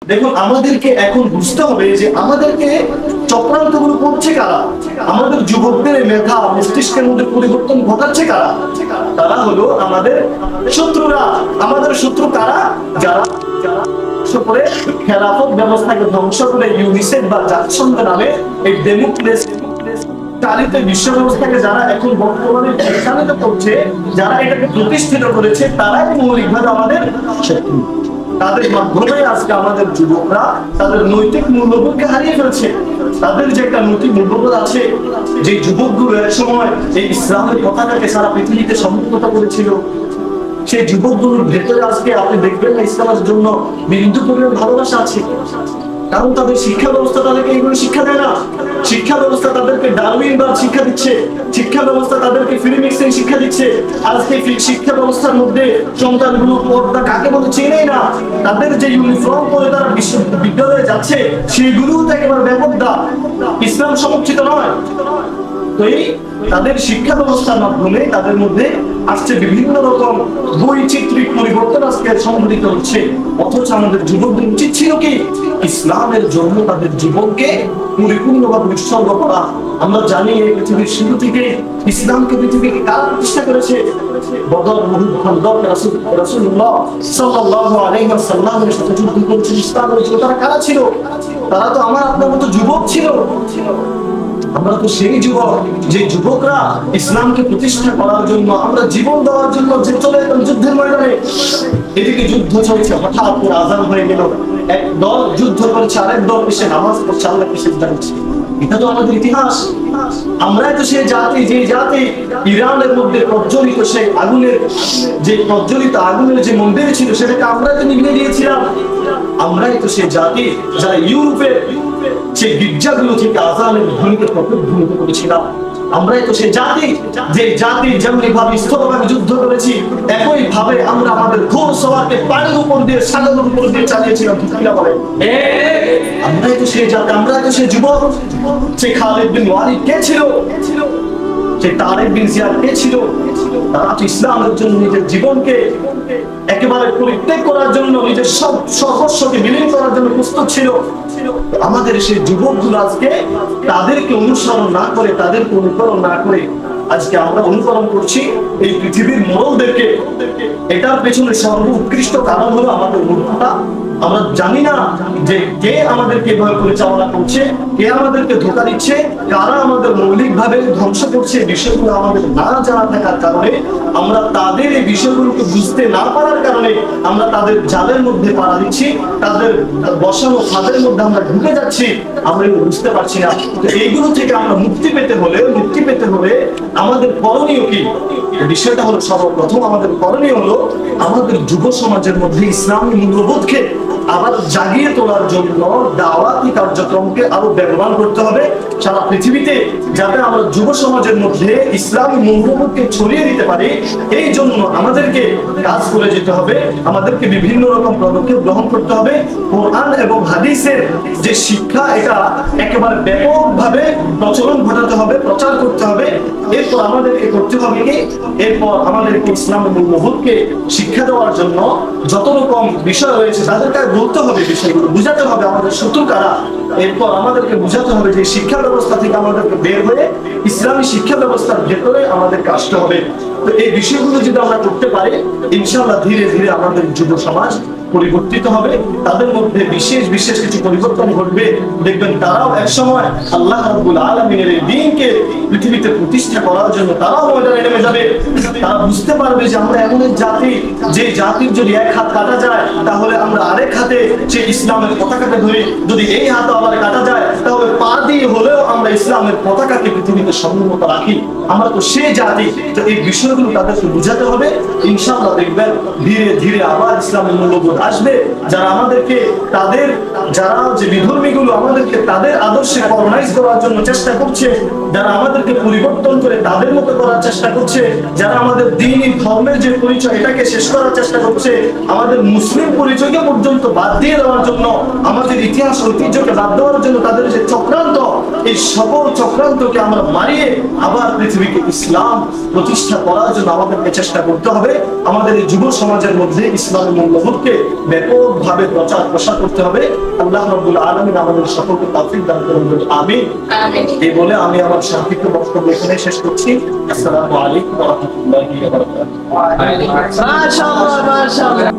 দেখুন, আমাদেরকে এখন বুঝতে হবে যে আমাদেরকে চক্রান্তগুলো করছে কারা। আমাদের যুবকদের মেধা মস্তিষ্কের মধ্যে পরিবর্তন ঘটাচ্ছে কারা? তারা হলো আমাদের শত্রুরা। আমাদের শত্রু কারা? যারা করে খেলাফত ব্যবস্থাকে ধ্বংস করে ইউনিসেফ বা জাতিসংঘ নামে এই ডেমোক্রেসি চালিত বিশ্ব ব্যবস্থাকে যারা এখন বর্তমানে পরিচালিত করছে, যারা এটাকে প্রতিষ্ঠিত করেছে, তারাই মৌলিকভাবে আমাদের শত্রু। তাদের মাধ্যমে আজকে আমাদের যুবকরা তাদের নৈতিক মূল্যবোধকে হারিয়ে ফেলছে। তাদের যে একটা নৈতিক মূল্যবোধ আছে, যে যুবকগুলো এক সময় এই ইসলামের পতাকাকে সারা পৃথিবীতে সম্পূর্ণত করেছিল, সেই যুবকগুলোর ভেতরে আজকে আপনি দেখবেন না ইসলামের জন্য বিন্দু পরিমাণ ভালোবাসা আছে। কারণ তাদের শিক্ষা ব্যবস্থা তাদেরকে এইগুলো শিক্ষা দেয় না। শিক্ষা ব্যবস্থা তাদেরকে ডারউইনবাদ শিক্ষা দিচ্ছে, শিক্ষা ব্যবস্থা তাদেরকে ফ্রি মিক্সিং শিক্ষা দিচ্ছে। আজকে শিক্ষা ব্যবস্থার মধ্যে সন্তানগুলো পর্দা কাকে বলে চেনেই না। তাদের যে ইউনিফর্ম পরে তারা বিদ্যালয়ে যাচ্ছে, সেগুলোও তো একেবারে বেপরদা, ইসলাম সমর্থিত নয়। তো এই তাদের শিক্ষা ব্যবস্থার মাধ্যমে তাদের মধ্যে আসছে বিভিন্ন রকম বৈচিত্রিক পরিবর্তন আজকে সংঘটিত হচ্ছে। অথচ আমাদের যুবকদের উচিত ছিল কি ইসলামের জন্য তাদের জীবনকে পরিপূর্ণভাবে উৎসর্গ করা। আমরা জানি এই পৃথিবীর শুরু থেকে ইসলামকে পৃথিবীকে কারা প্রতিষ্ঠা করেছে? বদর, উহুদ, খন্দক, রাসূলুল্লাহ সাল্লাল্লাহু আলাইহি ওয়াসাল্লামের সাথে যুদ্ধ করেছে ইসলামের জন্য। তারা কারা ছিল? তারা তো আমার আপনার মতো যুবক ছিল। আমরা তো সেই যুবক, যে যুবকরা ইসলামকে প্রতিষ্ঠা করার জন্য, আমরা জীবন দেওয়ার জন্য যে চলে যেতাম যুদ্ধের ময়দানে। এদিকে যুদ্ধ চলছে, হঠাৎ করে আযান হয়ে গেল, এক দল যুদ্ধ করছে, আরেক দল এসে নামাজ পড়ছে, আল্লাহকে সিজদা করছে। এটা তো আমাদের ইতিহাস। আমরাই তো সেই জাতি, যে জাতি ইরানের মধ্যে প্রজ্বলিত সেই আগুনের, যে প্রজ্বলিত আগুনের যে মন্দির ছিল, সেটাকে আমরাই তো নিভিয়ে দিয়েছিলাম। আমরাই তো সেই জাতি যারা ইউরোপের সেই গির্জাগুলো থেকে আযানের ধ্বনিকে প্রতিধ্বনিত করেছিলাম। আমরাই তো সেই জাতি, যে জাতি যেমনি ভাবে স্থলভাবে যুদ্ধ করেছি, একই ভাবে আমরা আমাদের ঘোর সওয়ারকে পানির উপর দিয়ে, সাগরের উপর দিয়ে চালিয়েছিলাম। ঠিক কিনা বলে? আমরাই তো সেই জাতি, আমরাই তো সেই যুবক। সেই খালিদ বিন ওয়ালিদ কে ছিল? সেই তারেক বিন জিয়াদ কে ছিল? তারা তো ইসলামের জন্য নিজের জীবনকে একেবারে পরিত্যাগ করার জন্য, নিজের সব সর্বস্বকে বিলীন করার জন্য প্রস্তুত ছিল। আমাদের সেই যুবকগুলো আজকে তাদেরকে অনুসরণ না করে, তাদেরকে অনুকরণ না করে আজকে আমরা অনুকরণ করছি এই পৃথিবীর মোড়লদেরকে। এটার পেছনে সর্বোৎকৃষ্ট কারণ হলো আমাদের মূর্খতা। আমরা জানি না যে কে আমাদেরকে এভাবে পরিচালনা করছে, কে আমাদেরকে ধোঁকা দিচ্ছে, কারা আমাদের মৌলিকভাবে ধ্বংস করছে। বিষয়গুলো আমাদের না জানা থাকার কারণে, আমরা তাদের এই বিষয়গুলোকে বুঝতে না পারার কারণে আমরা তাদের জালের মধ্যে পাড়া দিচ্ছি, তাদের বসানো ফাঁদের মধ্যে আমরা ঢুকে যাচ্ছি, আমরা বুঝতে পারছি না। তো এইগুলো থেকে আমরা মুক্তি পেতে হলে আমাদের করণীয় কি? বিষয়টা হলো, সর্বপ্রথম আমাদের করণীয় হলো আমাদের যুব সমাজের মধ্যে ইসলামী মূল্যবোধকে আবার জাগিয়ে তোলার জন্য দাওয়াতি কার্যক্রমকে আরো ব্যবহার করতে হবে সারা পৃথিবীতে, যাতে আমরা যুব সমাজের মধ্যে ইসলামী মূল্যবোধকে ছড়িয়ে দিতে পারি। এই জন্য আমাদেরকে কাজ করে যেতে হবে, আমাদেরকে বিভিন্ন রকম পদক্ষেপ গ্রহণ করতে হবে। কোরআন এবং হাদিসের যে শিক্ষা, এটা একেবারে ব্যাপকভাবে প্রচলন ঘটাতে হবে, প্রচার করতে হবে। এরপর আমাদেরকে করতে হবে কি, এরপর আমাদেরকে ইসলামের মূল্যবোধকে শিক্ষা দেওয়ার জন্য যত রকম বিষয় রয়েছে তাদেরকে বলতে হবে, বিষয়গুলো বুঝাতে হবে আমাদের শত্রু কারা। এরপর আমাদেরকে বুঝাতে হবে যে শিক্ষা ব্যবস্থা থেকে আমাদেরকে বের হয়ে ইসলামী শিক্ষা ব্যবস্থার ভেতরে আমাদেরকে আসতে হবে। তো এই বিষয়গুলো যদি আমরা করতে পারি, ইনশাআল্লাহ ধীরে ধীরে আমাদের যুব সমাজ পরিবর্তিত হবে, তাদের মধ্যে বিশেষ বিশেষ কিছু পরিবর্তন ঘটবে। দেখবেন তারাও একসময় আল্লাহ রাব্বুল আলামিনের এই দ্বীনকে পৃথিবীতে প্রতিষ্ঠা করার জন্য তারাও ময়দানে নেমে যাবে। তারা বুঝতে পারবে যে আমরা এমন এক জাতি, যে জাতির যদি এক হাত কাটা যায়, তাহলে আমরা আরেক হাতে সেই ইসলামের পতাকাকে ধরি। যদি এই হাত আবার কাটা যায়, তাহলে পা দিয়ে হলেও আমরা ইসলামের পতাকাকে পৃথিবীতে সম্মত রাখি। আমরা তো সেই জাতি। তো এই বিষয়গুলো তাদেরকে বুঝাতে হবে। ইনশাআল্লাহ দেখবেন ধীরে ধীরে আবার ইসলামের মূল্যবোধ আসবে। যারা আমাদেরকে তাদের, যারা যে বিধর্মীগুলো আমাদেরকে তাদের আদর্শে কলোনাইজ করার জন্য চেষ্টা করছে, যারা আমাদেরকে পরিবর্তন করে তাদের মতো করার চেষ্টা করছে, যারা আমাদের দ্বীনি ধর্মের যে পরিচয় এটাকে শেষ করার চেষ্টা করছে, আমাদের মুসলিম পরিচয়কে পর্যন্ত বাদ দিয়ে দেওয়ার জন্য, আমাদের ইতিহাস ঐতিহ্যকে বাদ দেওয়ার জন্য তাদের যে চক্রান্ত, এই সকল চক্রান্তকে আমরা মারিয়ে আবার পৃথিবীকে ইসলাম প্রতিষ্ঠা করার জন্য আমাদেরকে চেষ্টা করতে হবে। আমাদের এই যুব সমাজের মধ্যে ইসলামের মূল্যবোধকে ব্যাপকভাবে প্রচার প্রসার করতে হবে। আল্লাহ রাব্বুল আলামিন আমাদের সকলকে তৌফিক দান করুন, আমিন। এই বলে আমি আমার সংক্ষিপ্ত বক্তব্য এখানে শেষ করছি। আসসালামু আলাইকুম ওয়া রাহমাতুল্লাহি ওয়া বারাকাতুহু। মাশাআল্লাহ, মাশাআল্লাহ।